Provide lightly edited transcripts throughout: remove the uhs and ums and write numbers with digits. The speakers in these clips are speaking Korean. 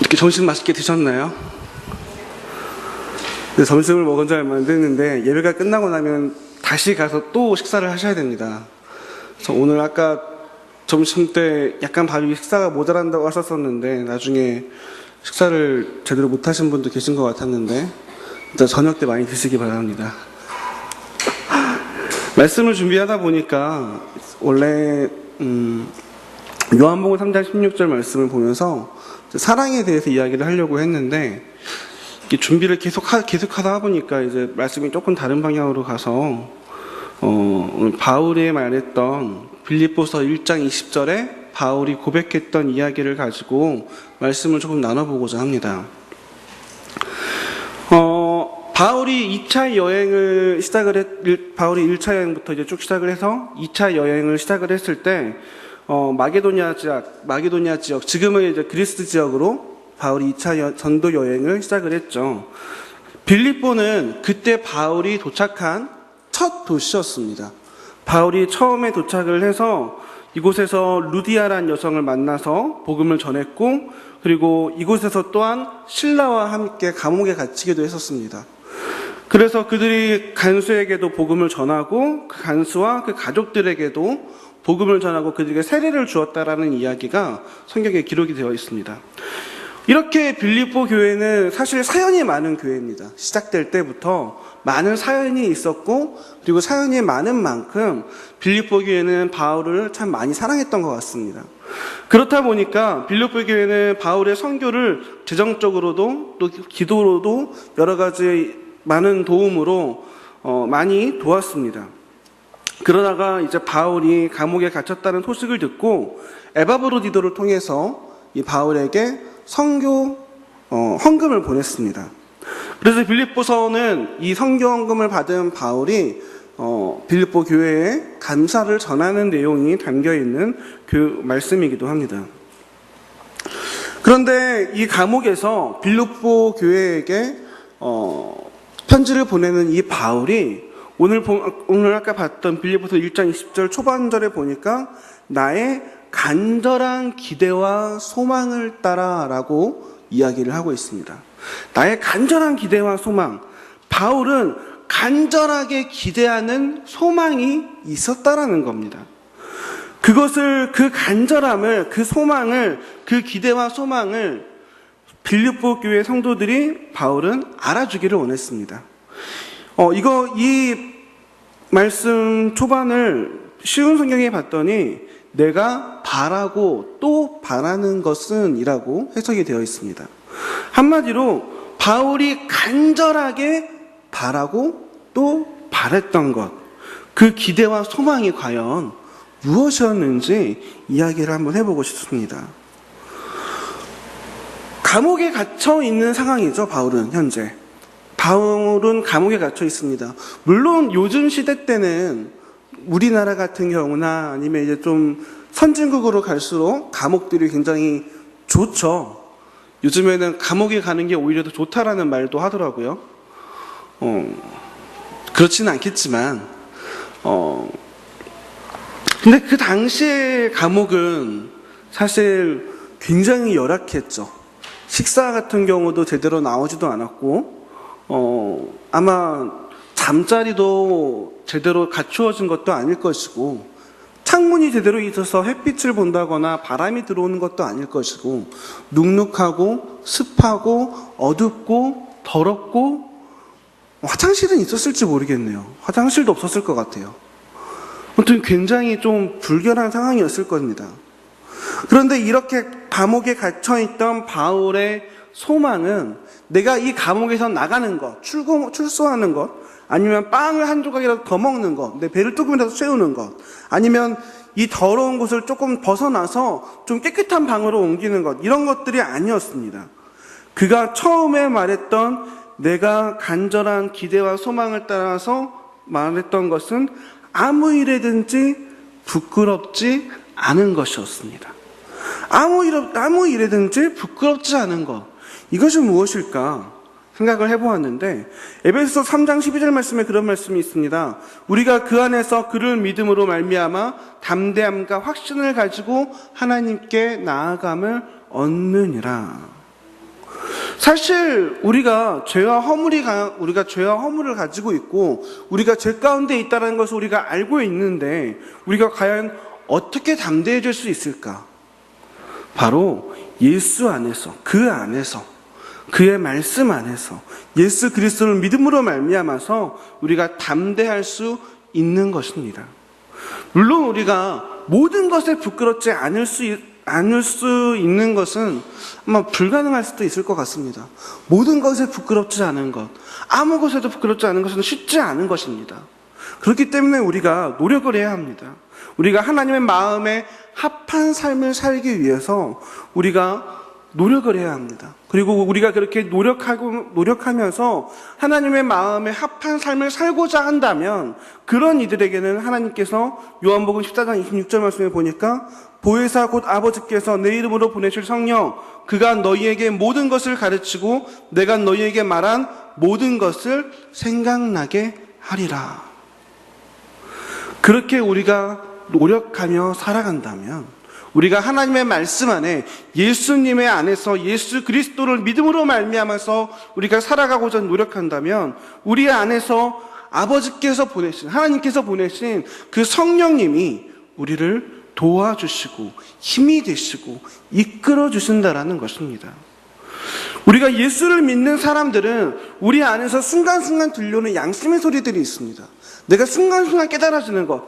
이렇게 점심 맛있게 드셨나요? 네, 점심을 먹은 지 얼마 안 됐는데 예배가 끝나고 나면 다시 가서 또 식사를 하셔야 됩니다. 그래서 오늘 아까 점심 때 약간 밥이 식사가 모자란다고 하셨었는데 나중에 식사를 제대로 못 하신 분도 계신 것 같았는데 일단 저녁 때 많이 드시기 바랍니다. 말씀을 준비하다 보니까 원래 요한복음 3장 16절 말씀을 보면서 사랑에 대해서 이야기를 하려고 했는데 준비를 계속하다 보니까 이제 말씀이 조금 다른 방향으로 가서 오늘 바울이 말했던 빌립보서 1장 20절에 바울이 고백했던 이야기를 가지고 말씀을 조금 나눠보고자 합니다. 바울이 2차 여행을 바울이 1차 여행부터 이제 쭉 시작을 해서 2차 여행을 시작을 했을 때 마게도니아 지역, 지금은 이제 그리스 지역으로 바울이 2차 전도 여행을 시작을 했죠. 빌립보는 그때 바울이 도착한 첫 도시였습니다. 바울이 처음에 도착을 해서 이곳에서 루디아라는 여성을 만나서 복음을 전했고, 그리고 이곳에서 또한 신라와 함께 감옥에 갇히기도 했었습니다. 그래서 그들이 간수에게도 복음을 전하고 그 간수와 그 가족들에게도 복음을 전하고 그들에게 세례를 주었다라는 이야기가 성경에 기록이 되어 있습니다. 이렇게 빌립보 교회는 사실 사연이 많은 교회입니다. 시작될 때부터 많은 사연이 있었고, 그리고 사연이 많은 만큼 빌립보 교회는 바울을 참 많이 사랑했던 것 같습니다. 그렇다 보니까 빌립보 교회는 바울의 선교를 재정적으로도 또 기도로도 여러 가지 많은 도움으로 많이 도왔습니다. 그러다가 이제 바울이 감옥에 갇혔다는 소식을 듣고 에바브로디도를 통해서 이 바울에게 선교 헌금을 보냈습니다. 그래서 빌립보서는 이 선교 헌금을 받은 바울이 빌립보 교회에 감사를 전하는 내용이 담겨있는 그 말씀이기도 합니다. 그런데 이 감옥에서 빌립보 교회에게 편지를 보내는 이 바울이 오늘 아까 봤던 빌립보서 1장 20절 초반절에 보니까 나의 간절한 기대와 소망을 따라라고 이야기를 하고 있습니다. 나의 간절한 기대와 소망. 바울은 간절하게 기대하는 소망이 있었다라는 겁니다. 그 간절함을, 그 소망을, 그 기대와 소망을 빌립보 교회 성도들이 바울은 알아주기를 원했습니다. 이 말씀 초반을 쉬운 성경에 봤더니 내가 바라고 또 바라는 것은 이라고 해석이 되어 있습니다. 한마디로 바울이 간절하게 바라고 또 바랬던 것, 그 기대와 소망이 과연 무엇이었는지 이야기를 한번 해보고 싶습니다. 감옥에 갇혀 있는 상황이죠, 바울은 현재. 바울은 감옥에 갇혀 있습니다. 물론 요즘 시대 때는 우리나라 같은 경우나 아니면 이제 좀 선진국으로 갈수록 감옥들이 굉장히 좋죠. 요즘에는 감옥에 가는 게 오히려 더 좋다라는 말도 하더라고요. 그렇지는 않겠지만, 근데 그 당시의 감옥은 사실 굉장히 열악했죠. 식사 같은 경우도 제대로 나오지도 않았고, 아마 잠자리도 제대로 갖추어진 것도 아닐 것이고, 창문이 제대로 있어서 햇빛을 본다거나 바람이 들어오는 것도 아닐 것이고, 눅눅하고 습하고 어둡고 더럽고, 화장실은 있었을지 모르겠네요. 화장실도 없었을 것 같아요. 아무튼 굉장히 좀 불결한 상황이었을 겁니다. 그런데 이렇게 감옥에 갇혀있던 바울의 소망은 내가 이 감옥에서 나가는 것, 출소하는 것, 아니면 빵을 한 조각이라도 더 먹는 것, 내 배를 조금이라도 채우는 것, 아니면 이 더러운 곳을 조금 벗어나서 좀 깨끗한 방으로 옮기는 것, 이런 것들이 아니었습니다. 그가 처음에 말했던 내가 간절한 기대와 소망을 따라서 말했던 것은 아무 일에든지 부끄럽지 않은 것이었습니다. 아무 일에든지 부끄럽지 않은 것. 이것이 무엇일까 생각을 해보았는데, 에베소서 3장 12절 말씀에 그런 말씀이 있습니다. 우리가 그 안에서 그를 믿음으로 말미암아 담대함과 확신을 가지고 하나님께 나아감을 얻느니라. 사실 우리가 죄와 허물을 가지고 있고 우리가 죄 가운데 있다는 것을 우리가 알고 있는데 우리가 과연 어떻게 담대해질 수 있을까? 바로 예수 안에서, 그 안에서, 그의 말씀 안에서 예수 그리스도를 믿음으로 말미암아서 우리가 담대할 수 있는 것입니다. 물론 우리가 모든 것에 부끄럽지 않을 수 있는 것은 아마 불가능할 수도 있을 것 같습니다. 모든 것에 부끄럽지 않은 것, 아무 것에도 부끄럽지 않은 것은 쉽지 않은 것입니다. 그렇기 때문에 우리가 노력을 해야 합니다. 우리가 하나님의 마음에 합한 삶을 살기 위해서 우리가 노력을 해야 합니다. 그리고 우리가 그렇게 노력하면서 하나님의 마음에 합한 삶을 살고자 한다면 그런 이들에게는 하나님께서 요한복음 14장 26절 말씀에 보니까 보혜사 곧 아버지께서 내 이름으로 보내실 성령 그가 너희에게 모든 것을 가르치고 내가 너희에게 말한 모든 것을 생각나게 하리라. 그렇게 우리가 노력하며 살아간다면 우리가 하나님의 말씀 안에 예수님의 안에서 예수 그리스도를 믿음으로 말미암아서 우리가 살아가고자 노력한다면 우리 안에서 아버지께서 보내신 하나님께서 보내신 그 성령님이 우리를 도와주시고 힘이 되시고 이끌어 주신다라는 것입니다. 우리가 예수를 믿는 사람들은 우리 안에서 순간순간 들려오는 양심의 소리들이 있습니다. 내가 순간순간 깨달아지는 것,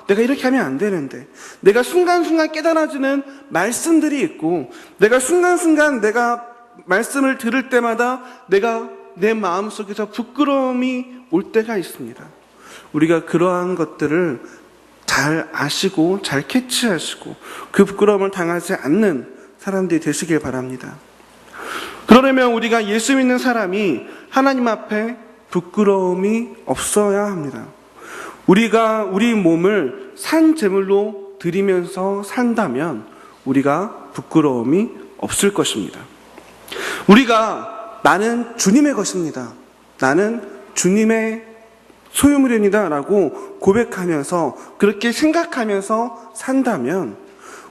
내가 이렇게 하면 안 되는데, 내가 순간순간 깨달아지는 말씀들이 있고, 내가 순간순간 내가 말씀을 들을 때마다 내가 내 마음속에서 부끄러움이 올 때가 있습니다. 우리가 그러한 것들을 잘 아시고 잘 캐치하시고 그 부끄러움을 당하지 않는 사람들이 되시길 바랍니다. 그러려면 우리가 예수 믿는 사람이 하나님 앞에 부끄러움이 없어야 합니다. 우리가 우리 몸을 산 제물로 드리면서 산다면 우리가 부끄러움이 없을 것입니다. 우리가 나는 주님의 것입니다. 나는 주님의 소유물입니다 라고 고백하면서 그렇게 생각하면서 산다면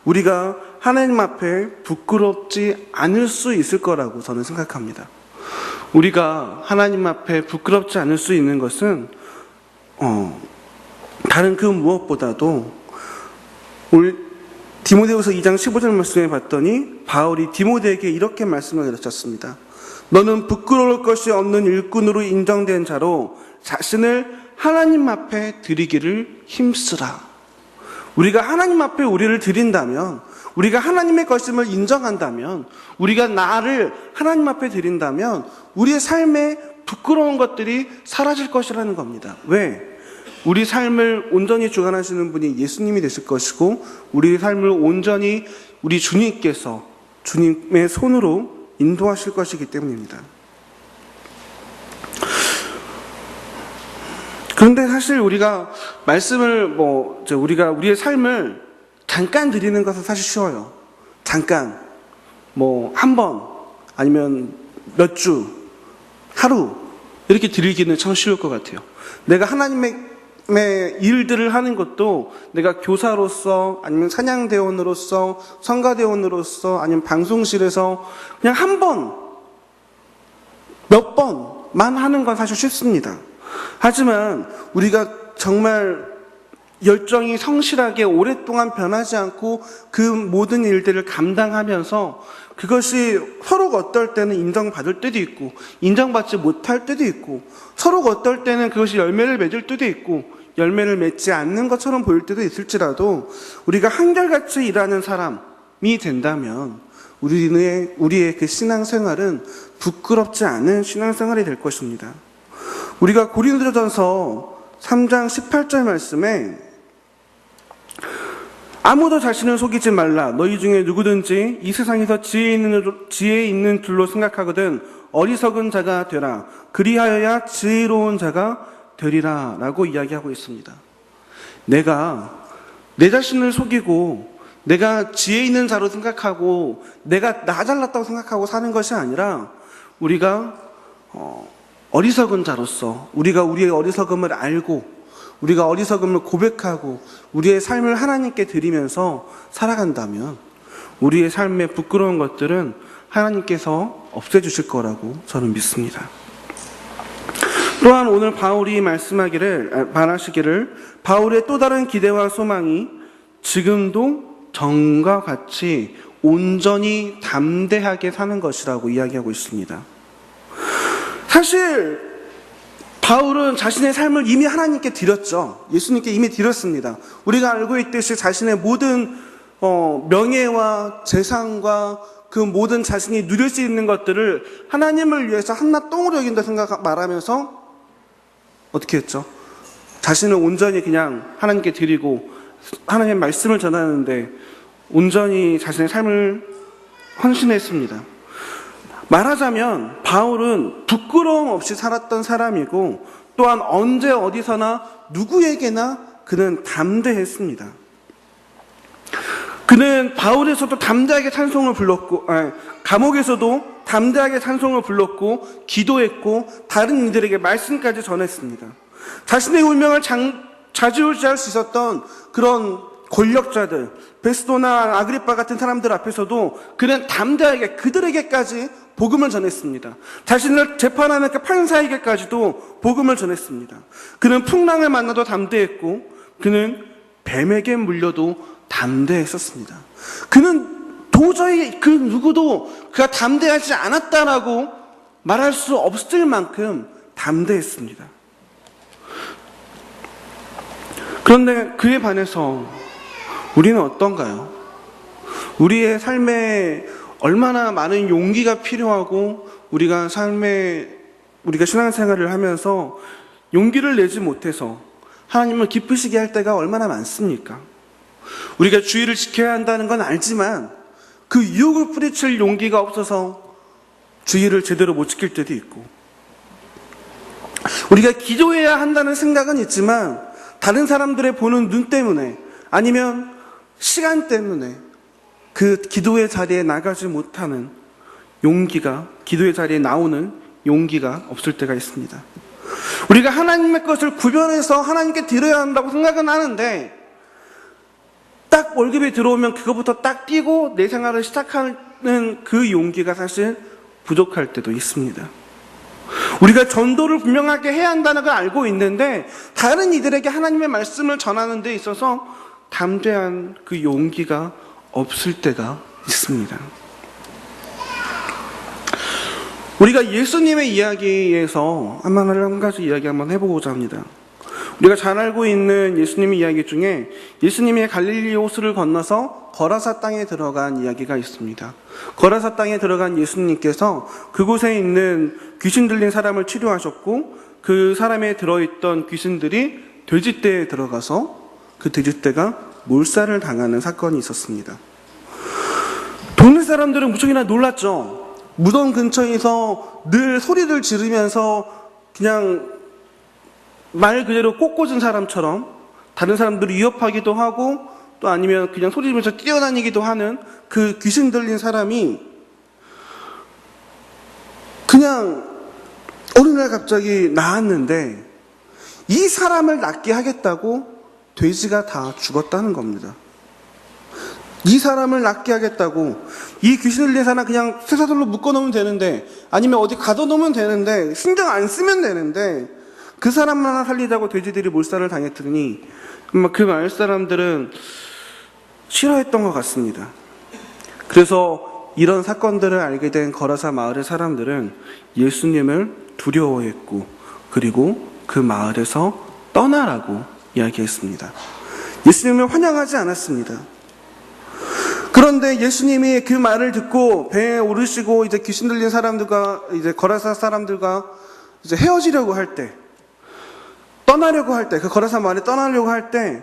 우리가 하나님 앞에 부끄럽지 않을 수 있을 거라고 저는 생각합니다. 우리가 하나님 앞에 부끄럽지 않을 수 있는 것은 다른 그 무엇보다도 우리 디모데후서 2장 15절 말씀에 봤더니 바울이 디모데에게 이렇게 말씀을 가르쳤습니다. 너는 부끄러울 것이 없는 일꾼으로 인정된 자로 자신을 하나님 앞에 드리기를 힘쓰라. 우리가 하나님 앞에 우리를 드린다면, 우리가 하나님의 것임을 인정한다면, 우리가 나를 하나님 앞에 드린다면 우리의 삶에 부끄러운 것들이 사라질 것이라는 겁니다. 왜? 우리 삶을 온전히 주관하시는 분이 예수님이 되실 것이고 우리 삶을 온전히 우리 주님께서 주님의 손으로 인도하실 것이기 때문입니다. 그런데 사실 우리가 말씀을 우리가 우리의 삶을 잠깐 드리는 것은 사실 쉬워요. 잠깐 한 번 아니면 몇 주, 하루 이렇게 드리기는 참 쉬울 것 같아요. 내가 하나님의 일들을 하는 것도 내가 교사로서 아니면 찬양대원으로서 성가대원으로서 아니면 방송실에서 그냥 한 번, 몇 번만 하는 건 사실 쉽습니다. 하지만 우리가 정말 열정이 성실하게 오랫동안 변하지 않고 그 모든 일들을 감당하면서 그것이 서로가 어떨 때는 인정받을 때도 있고 인정받지 못할 때도 있고 서로가 어떨 때는 그것이 열매를 맺을 때도 있고 열매를 맺지 않는 것처럼 보일 때도 있을지라도 우리가 한결같이 일하는 사람이 된다면 우리의 그 신앙생활은 부끄럽지 않은 신앙생활이 될 것입니다. 우리가 고린도전서 3장 18절 말씀에 아무도 자신을 속이지 말라. 너희 중에 누구든지 이 세상에서 지혜 있는 줄로 생각하거든 어리석은 자가 되라. 그리하여야 지혜로운 자가 되리라 라고 이야기하고 있습니다. 내가 내 자신을 속이고 내가 지혜 있는 자로 생각하고 내가 나 잘났다고 생각하고 사는 것이 아니라 우리가 어리석은 자로서 우리가 우리의 어리석음을 알고 우리가 어리석음을 고백하고 우리의 삶을 하나님께 드리면서 살아간다면 우리의 삶에 부끄러운 것들은 하나님께서 없애주실 거라고 저는 믿습니다. 또한 오늘 바울이 말하시기를 바울의 또 다른 기대와 소망이 지금도 전과 같이 온전히 담대하게 사는 것이라고 이야기하고 있습니다. 사실 바울은 자신의 삶을 이미 하나님께 드렸죠. 예수님께 이미 드렸습니다. 우리가 알고 있듯이 자신의 모든 명예와 재산과 그 모든 자신이 누릴 수 있는 것들을 하나님을 위해서 한낱 똥으로 여긴다 말하면서 어떻게 했죠? 자신을 온전히 그냥 하나님께 드리고 하나님의 말씀을 전하는데 온전히 자신의 삶을 헌신했습니다. 말하자면 바울은 부끄러움 없이 살았던 사람이고 또한 언제 어디서나 누구에게나 그는 담대했습니다. 그는 바울에서도 담대하게 찬송을 불렀고 감옥에서도 담대하게 찬송을 불렀고 기도했고 다른 이들에게 말씀까지 전했습니다. 자신의 운명을 좌지우지할 수 있었던 그런 권력자들, 베스도나 아그리파 같은 사람들 앞에서도 그는 담대하게 그들에게까지 복음을 전했습니다. 자신을 재판하는 그 판사에게까지도 복음을 전했습니다. 그는 풍랑을 만나도 담대했고 그는 뱀에게 물려도 담대했었습니다. 그는 도저히 그 누구도 그가 담대하지 않았다라고 말할 수 없을 만큼 담대했습니다. 그런데 그에 반해서 우리는 어떤가요? 우리의 삶에 얼마나 많은 용기가 필요하고 우리가 신앙생활을 하면서 용기를 내지 못해서 하나님을 기쁘시게 할 때가 얼마나 많습니까? 우리가 주의를 지켜야 한다는 건 알지만 그 유혹을 뿌리칠 용기가 없어서 주의를 제대로 못 지킬 때도 있고 우리가 기도해야 한다는 생각은 있지만 다른 사람들의 보는 눈 때문에 아니면 시간 때문에 그 기도의 자리에 나가지 못하는 용기가, 기도의 자리에 나오는 용기가 없을 때가 있습니다. 우리가 하나님의 것을 구별해서 하나님께 드려야 한다고 생각은 하는데 딱 월급이 들어오면 그거부터 딱 띄고 내 생활을 시작하는 그 용기가 사실 부족할 때도 있습니다. 우리가 전도를 분명하게 해야 한다는 걸 알고 있는데 다른 이들에게 하나님의 말씀을 전하는 데 있어서 담대한 그 용기가 없을 때가 있습니다. 우리가 예수님의 이야기에서 한 가지 이야기 한번 해보고자 합니다. 우리가 잘 알고 있는 예수님의 이야기 중에 예수님이 갈릴리 호수를 건너서 거라사 땅에 들어간 이야기가 있습니다. 거라사 땅에 들어간 예수님께서 그곳에 있는 귀신 들린 사람을 치료하셨고 그 사람에 들어있던 귀신들이 돼지떼에 들어가서 그 돼지떼가 몰살을 당하는 사건이 있었습니다. 동네 사람들은 무척이나 놀랐죠. 무덤 근처에서 늘 소리를 지르면서 그냥 말 그대로 꽃꽂은 사람처럼 다른 사람들을 위협하기도 하고 또 아니면 그냥 소리 지르면서 뛰어다니기도 하는 그 귀신 들린 사람이 그냥 어느 날 갑자기 나았는데 이 사람을 낫게 하겠다고 돼지가 다 죽었다는 겁니다. 이 사람을 낫게 하겠다고 이 귀신 들린 사람 그냥 쇠사슬로 묶어놓으면 되는데 아니면 어디 가둬놓으면 되는데 신경 안 쓰면 되는데 그 사람만 하나 살리자고 돼지들이 몰살을 당했더니 그 마을 사람들은 싫어했던 것 같습니다. 그래서 이런 사건들을 알게 된 거라사 마을의 사람들은 예수님을 두려워했고 그리고 그 마을에서 떠나라고 이야기했습니다. 예수님을 환영하지 않았습니다. 그런데 예수님이 그 말을 듣고 배에 오르시고 이제 귀신 들린 사람들과 이제 거라사 사람들과 이제 헤어지려고 할 때, 떠나려고 할 때, 그 거라사 마을에 떠나려고 할 때,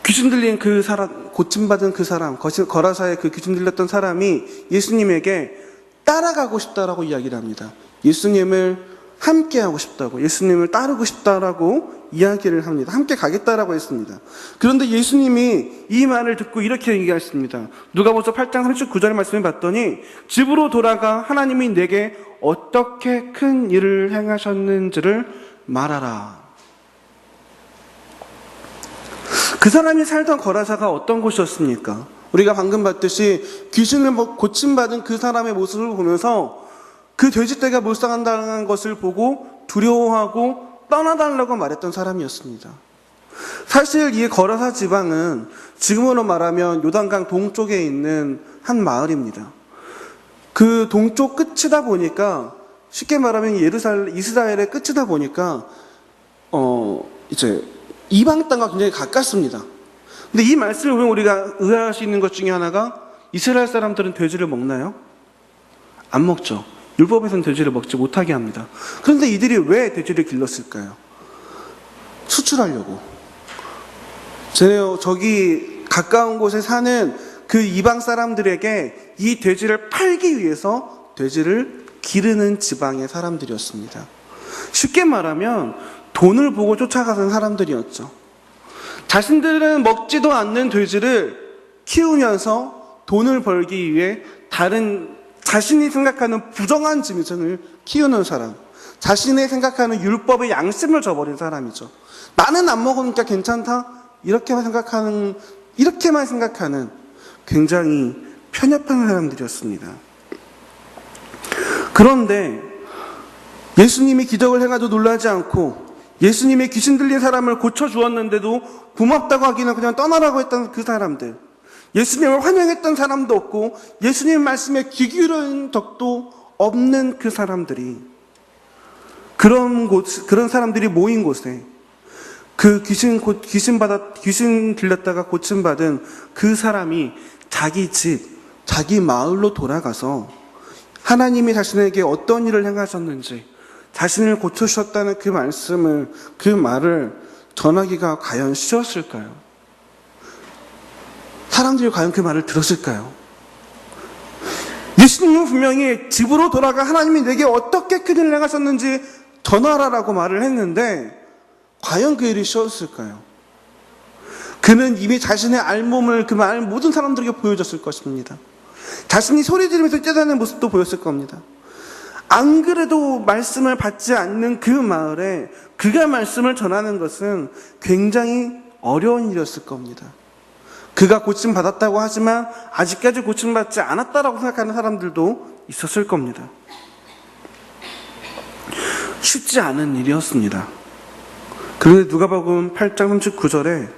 귀신 들린 그 사람, 고침받은 그 사람, 거라사에 그 귀신 들렸던 사람이 예수님에게 따라가고 싶다라고 이야기를 합니다. 예수님을 함께 하고 싶다고, 예수님을 따르고 싶다라고 이야기를 합니다. 함께 가겠다라고 했습니다. 그런데 예수님이 이 말을 듣고 이렇게 얘기하셨습니다. 누가복음 8장 39절 말씀을 봤더니 집으로 돌아가 하나님이 내게 어떻게 큰 일을 행하셨는지를 말하라. 그 사람이 살던 거라사가 어떤 곳이었습니까? 우리가 방금 봤듯이 귀신을 고침받은 그 사람의 모습을 보면서 그 돼지떼가 몰상한다는 것을 보고 두려워하고 떠나달라고 말했던 사람이었습니다. 사실 이 거라사 지방은 지금으로 말하면 요단강 동쪽에 있는 한 마을입니다. 그 동쪽 끝이다 보니까, 쉽게 말하면 이스라엘의 끝이다 보니까 이제 이방 땅과 굉장히 가깝습니다. 근데 이 말씀을 보면 우리가 의아할 수 있는 것 중에 하나가, 이스라엘 사람들은 돼지를 먹나요? 안 먹죠. 율법에서는 돼지를 먹지 못하게 합니다. 그런데 이들이 왜 돼지를 길렀을까요? 수출하려고. 저기 가까운 곳에 사는 그 이방 사람들에게 이 돼지를 팔기 위해서 돼지를 기르는 지방의 사람들이었습니다. 쉽게 말하면 돈을 보고 쫓아가는 사람들이었죠. 자신들은 먹지도 않는 돼지를 키우면서 돈을 벌기 위해 다른 자신이 생각하는 부정한 짐승을 키우는 사람, 자신의 생각하는 율법의 양심을 저버린 사람이죠. 나는 안 먹으니까 괜찮다, 이렇게만 생각하는 굉장히 편협한 사람들이었습니다. 그런데 예수님이 기적을 행하도 놀라지 않고, 예수님이 귀신 들린 사람을 고쳐주었는데도 고맙다고 하기는 그냥 떠나라고 했던 그 사람들, 예수님을 환영했던 사람도 없고 예수님 말씀에 귀 기울인 적도 없는 그 사람들이, 그런 사람들이 모인 곳에 그 귀신 들렸다가 고침받은 그 사람이 자기 집, 자기 마을로 돌아가서 하나님이 자신에게 어떤 일을 행하셨는지, 자신을 고쳐주셨다는 그 말을 전하기가 과연 쉬웠을까요? 사람들이 과연 그 말을 들었을까요? 예수님은 분명히 집으로 돌아가 하나님이 내게 어떻게 큰 일을 행하셨는지 전하라라고 말을 했는데, 과연 그 일이 쉬웠을까요? 그는 이미 자신의 알몸을 그 말 모든 사람들에게 보여줬을 것입니다. 자신이 소리 지르면서 뛰어다니는 모습도 보였을 겁니다. 안 그래도 말씀을 받지 않는 그 마을에 그가 말씀을 전하는 것은 굉장히 어려운 일이었을 겁니다. 그가 고침받았다고 하지만 아직까지 고침받지 않았다라고 생각하는 사람들도 있었을 겁니다. 쉽지 않은 일이었습니다. 그런데 누가복음 8장 39절에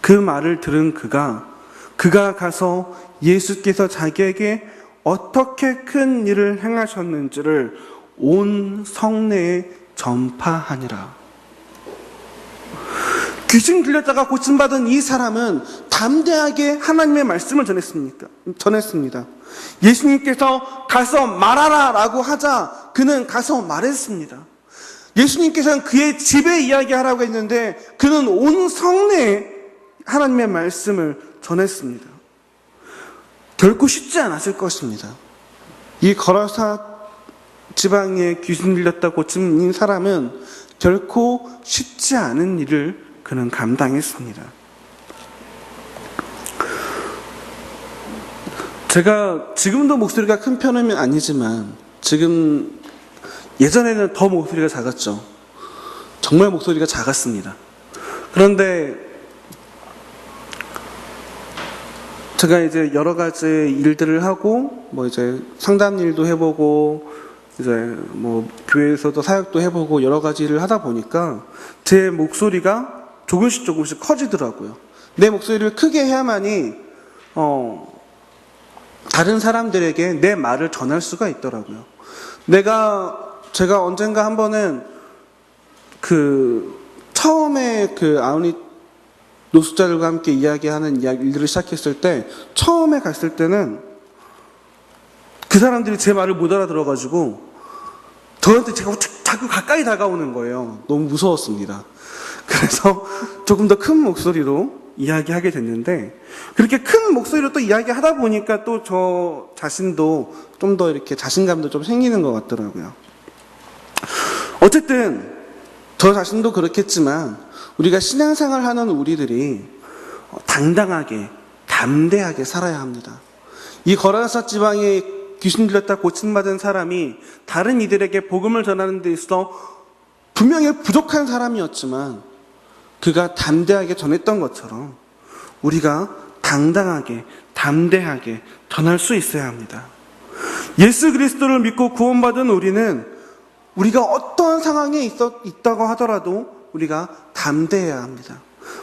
그 말을 들은 그가 가서 예수께서 자기에게 어떻게 큰 일을 행하셨는지를 온 성내에 전파하니라. 귀신 들렸다가 고침받은 이 사람은 담대하게 하나님의 말씀을 전했습니다. 예수님께서 가서 말하라 라고 하자 그는 가서 말했습니다. 예수님께서는 그의 집에 이야기하라고 했는데 그는 온 성내에 하나님의 말씀을 전했습니다. 결코 쉽지 않았을 것입니다. 이 거라사 지방에 귀신 들렸다 고침인 사람은 결코 쉽지 않은 일을 그는 감당했습니다. 제가 지금도 목소리가 큰 편은 아니지만 예전에는 더 목소리가 작았죠. 정말 목소리가 작았습니다. 그런데 제가 이제 여러 가지 일들을 하고, 이제 상담 일도 해보고, 이제 교회에서도 사역도 해보고 여러 가지 일을 하다 보니까 제 목소리가 조금씩 커지더라고요. 내 목소리를 크게 해야만이, 다른 사람들에게 내 말을 전할 수가 있더라고요. 제가 언젠가 한 번은 처음에 아우니 노숙자들과 함께 이야기하는 일들을 시작했을 때, 처음에 갔을 때는 그 사람들이 제 말을 못 알아들어가지고 저한테 자꾸 가까이 다가오는 거예요. 너무 무서웠습니다. 그래서 조금 더 큰 목소리로 이야기하게 됐는데, 그렇게 큰 목소리로 또 이야기하다 보니까 또 저 자신도 좀 더 이렇게 자신감도 좀 생기는 것 같더라고요. 어쨌든 저 자신도 그렇겠지만 우리가 신앙생활 하는 우리들이 당당하게, 담대하게 살아야 합니다. 이 거라사 지방에 귀신 들렸다 고침받은 사람이 다른 이들에게 복음을 전하는 데 있어 분명히 부족한 사람이었지만 그가 담대하게 전했던 것처럼 우리가 당당하게, 담대하게 전할 수 있어야 합니다. 예수 그리스도를 믿고 구원받은 우리는 우리가 어떠한 상황에 있다고 하더라도 우리가 담대해야 합니다.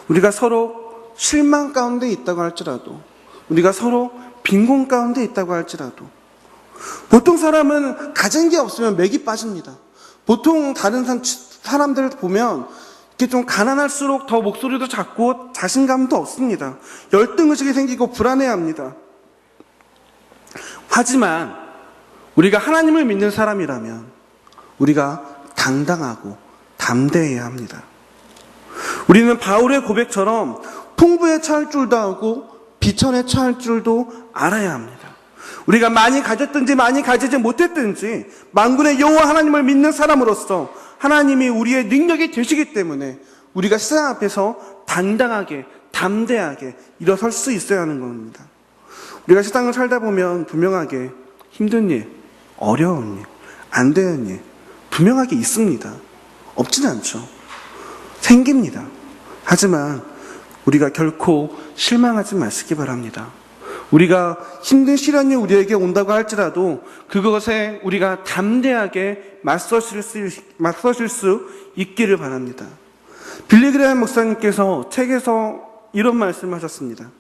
우리가 서로 실망 가운데 있다고 할지라도, 우리가 서로 빈곤 가운데 있다고 할지라도, 보통 사람은 가진 게 없으면 맥이 빠집니다. 보통 다른 사람들 보면 이렇게 좀 가난할수록 더 목소리도 작고 자신감도 없습니다. 열등의식이 생기고 불안해합니다. 하지만 우리가 하나님을 믿는 사람이라면 우리가 당당하고 담대해야 합니다. 우리는 바울의 고백처럼 풍부에 처할 줄도 알고 비천에 처할 줄도 알아야 합니다. 우리가 많이 가졌든지 많이 가지지 못했든지 만군의 여호와 하나님을 믿는 사람으로서 하나님이 우리의 능력이 되시기 때문에 우리가 세상 앞에서 당당하게 담대하게 일어설 수 있어야 하는 겁니다. 우리가 세상을 살다 보면 분명하게 힘든 일, 어려운 일, 안 되는 일 분명하게 있습니다. 없지는 않죠. 생깁니다. 하지만 우리가 결코 실망하지 마시기 바랍니다. 우리가 힘든 시련이 우리에게 온다고 할지라도 그것에 우리가 담대하게 맞서실 수 있기를 바랍니다. 빌리 그레이엄 목사님께서 책에서 이런 말씀을 하셨습니다.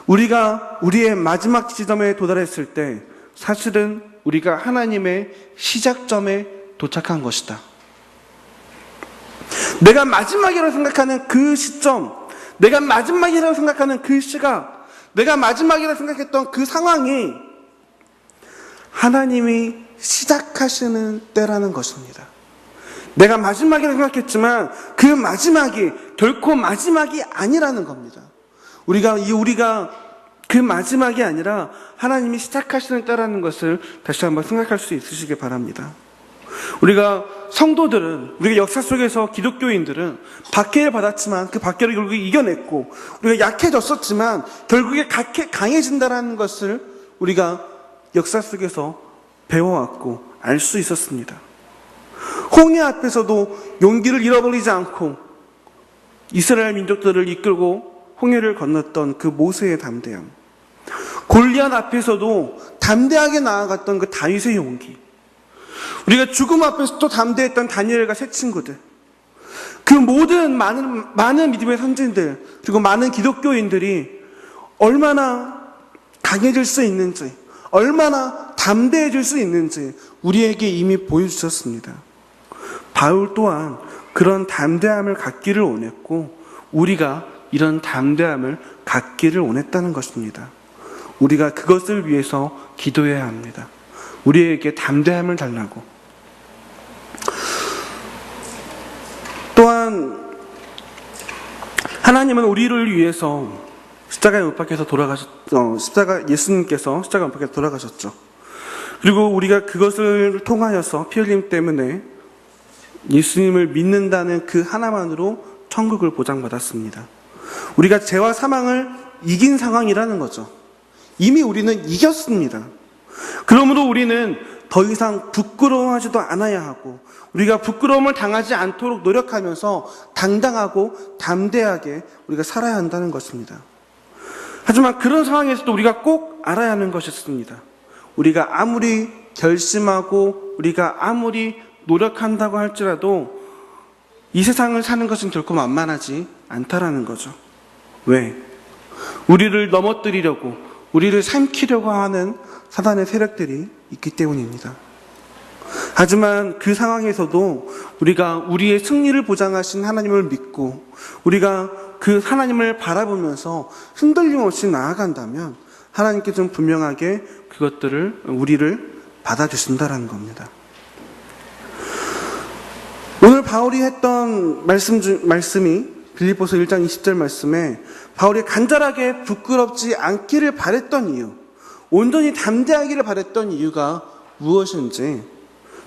우리가 우리의 마지막 지점에 도달했을 때 사실은 우리가 하나님의 시작점에 도착한 것이다. 내가 마지막이라고 생각하는 그 시점, 내가 마지막이라고 생각하는 그 시각, 내가 마지막이라고 생각했던 그 상황이 하나님이 시작하시는 때라는 것입니다. 내가 마지막이라고 생각했지만 그 마지막이 결코 마지막이 아니라는 겁니다. 우리가 그 마지막이 아니라 하나님이 시작하시는 때라는 것을 다시 한번 생각할 수 있으시기 바랍니다. 우리가 성도들은, 우리가 역사 속에서 기독교인들은 박해를 받았지만 그 박해를 결국에 이겨냈고, 우리가 약해졌었지만 결국에 강해진다라는 것을 우리가 역사 속에서 배워왔고 알 수 있었습니다. 홍해 앞에서도 용기를 잃어버리지 않고 이스라엘 민족들을 이끌고 홍해를 건넜던 그 모세의 담대함, 골리앗 앞에서도 담대하게 나아갔던 그 다윗의 용기, 우리가 죽음 앞에서도 담대했던 다니엘과 세 친구들, 그 모든 많은 믿음의 선진들, 그리고 많은 기독교인들이 얼마나 강해질 수 있는지, 얼마나 담대해질 수 있는지 우리에게 이미 보여주셨습니다. 바울 또한 그런 담대함을 갖기를 원했고 우리가 이런 담대함을 갖기를 원했다는 것입니다. 우리가 그것을 위해서 기도해야 합니다. 우리에게 담대함을 달라고. 또한 하나님은 우리를 위해서 십자가에 못 박혀서 예수님께서 십자가에 못 박혀서 돌아가셨죠. 그리고 우리가 그것을 통하여서 피 흘림 때문에 예수님을 믿는다는 그 하나만으로 천국을 보장받았습니다. 우리가 죄와 사망을 이긴 상황이라는 거죠. 이미 우리는 이겼습니다. 그러므로 우리는 더 이상 부끄러워하지도 않아야 하고 우리가 부끄러움을 당하지 않도록 노력하면서 당당하고 담대하게 우리가 살아야 한다는 것입니다. 하지만 그런 상황에서도 우리가 꼭 알아야 하는 것이 있습니다. 우리가 아무리 결심하고 우리가 아무리 노력한다고 할지라도 이 세상을 사는 것은 결코 만만하지 않다라는 거죠. 왜? 우리를 넘어뜨리려고, 우리를 삼키려고 하는 사단의 세력들이 있기 때문입니다. 하지만 그 상황에서도 우리가 우리의 승리를 보장하신 하나님을 믿고 우리가 그 하나님을 바라보면서 흔들림 없이 나아간다면 하나님께서는 분명하게 우리를 받아주신다라는 겁니다. 오늘 바울이 했던 말씀이 빌립보서 1장 20절 말씀에 바울이 간절하게 부끄럽지 않기를 바랬던 이유, 온전히 담대하기를 바랬던 이유가 무엇인지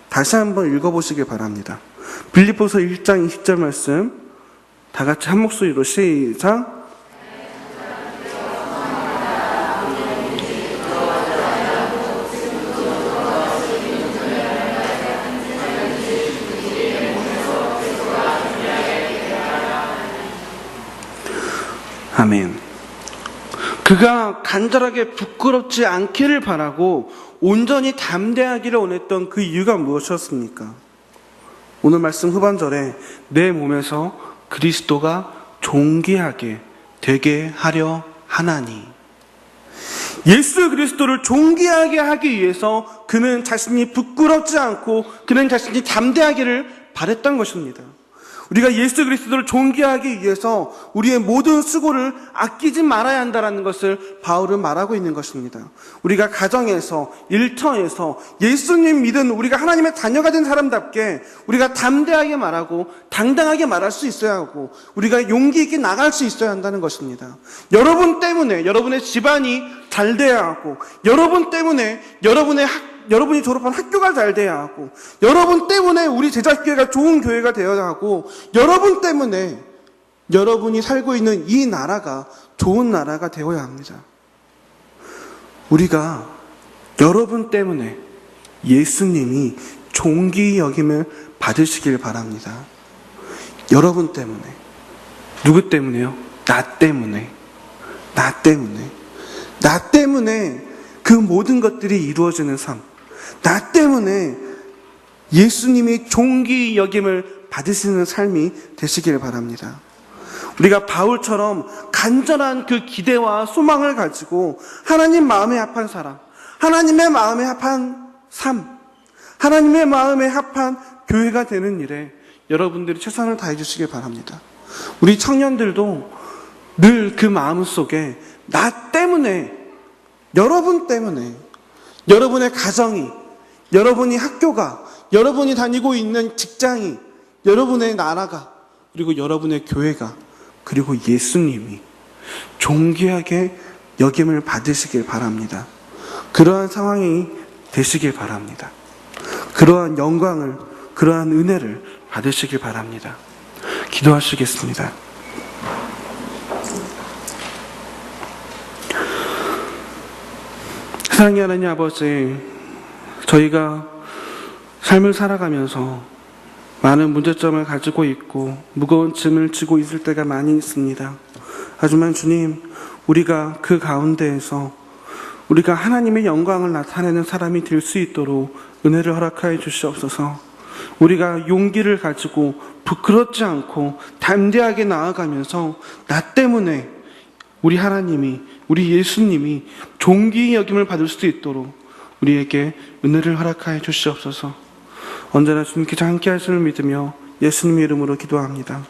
다시 한번 읽어보시기 바랍니다. 빌립보서 1장 20절 말씀 다 같이 한 목소리로 시작. 아멘. 그가 간절하게 부끄럽지 않기를 바라고 온전히 담대하기를 원했던 그 이유가 무엇이었습니까? 오늘 말씀 후반절에 내 몸에서 그리스도가 존귀하게 되게 하려 하나니, 예수 그리스도를 존귀하게 하기 위해서 그는 자신이 부끄럽지 않고 그는 자신이 담대하기를 바랬던 것입니다. 우리가 예수 그리스도를 존귀하기 위해서 우리의 모든 수고를 아끼지 말아야 한다는 것을 바울은 말하고 있는 것입니다. 우리가 가정에서, 일터에서 예수님 믿은 우리가 하나님의 자녀가 된 사람답게 우리가 담대하게 말하고 당당하게 말할 수 있어야 하고 우리가 용기 있게 나갈 수 있어야 한다는 것입니다. 여러분 때문에 여러분의 집안이 잘 돼야 하고, 여러분 때문에 여러분이 졸업한 학교가 잘 돼야 하고, 여러분 때문에 우리 제자교회가 좋은 교회가 되어야 하고, 여러분 때문에 여러분이 살고 있는 이 나라가 좋은 나라가 되어야 합니다. 우리가 여러분 때문에 예수님이 존귀 여김을 받으시길 바랍니다. 여러분 때문에. 누구 때문에요? 나 때문에. 나 때문에 그 모든 것들이 이루어지는 삶. 나 때문에 예수님이 존귀 여김을 받으시는 삶이 되시길 바랍니다. 우리가 바울처럼 간절한 그 기대와 소망을 가지고 하나님 마음에 합한 사람, 하나님의 마음에 합한 삶, 하나님의 마음에 합한 교회가 되는 일에 여러분들이 최선을 다해 주시길 바랍니다. 우리 청년들도 늘 그 마음 속에 나 때문에, 여러분 때문에, 여러분의 가정이, 여러분이 학교가, 여러분이 다니고 있는 직장이, 여러분의 나라가, 그리고 여러분의 교회가, 그리고 예수님이 존귀하게 여김을 받으시길 바랍니다. 그러한 상황이 되시길 바랍니다. 그러한 영광을, 그러한 은혜를 받으시길 바랍니다. 기도하시겠습니다. 사랑의 하나님 아버지, 저희가 삶을 살아가면서 많은 문제점을 가지고 있고 무거운 짐을 지고 있을 때가 많이 있습니다. 하지만 주님, 우리가 그 가운데에서 우리가 하나님의 영광을 나타내는 사람이 될 수 있도록 은혜를 허락하여 주시옵소서. 우리가 용기를 가지고 부끄럽지 않고 담대하게 나아가면서 나 때문에 우리 하나님이, 우리 예수님이 존귀 여김을 받을 수 있도록 우리에게 은혜를 허락하여 주시옵소서. 언제나 주님께서 함께 하심을 믿으며 예수님의 이름으로 기도합니다.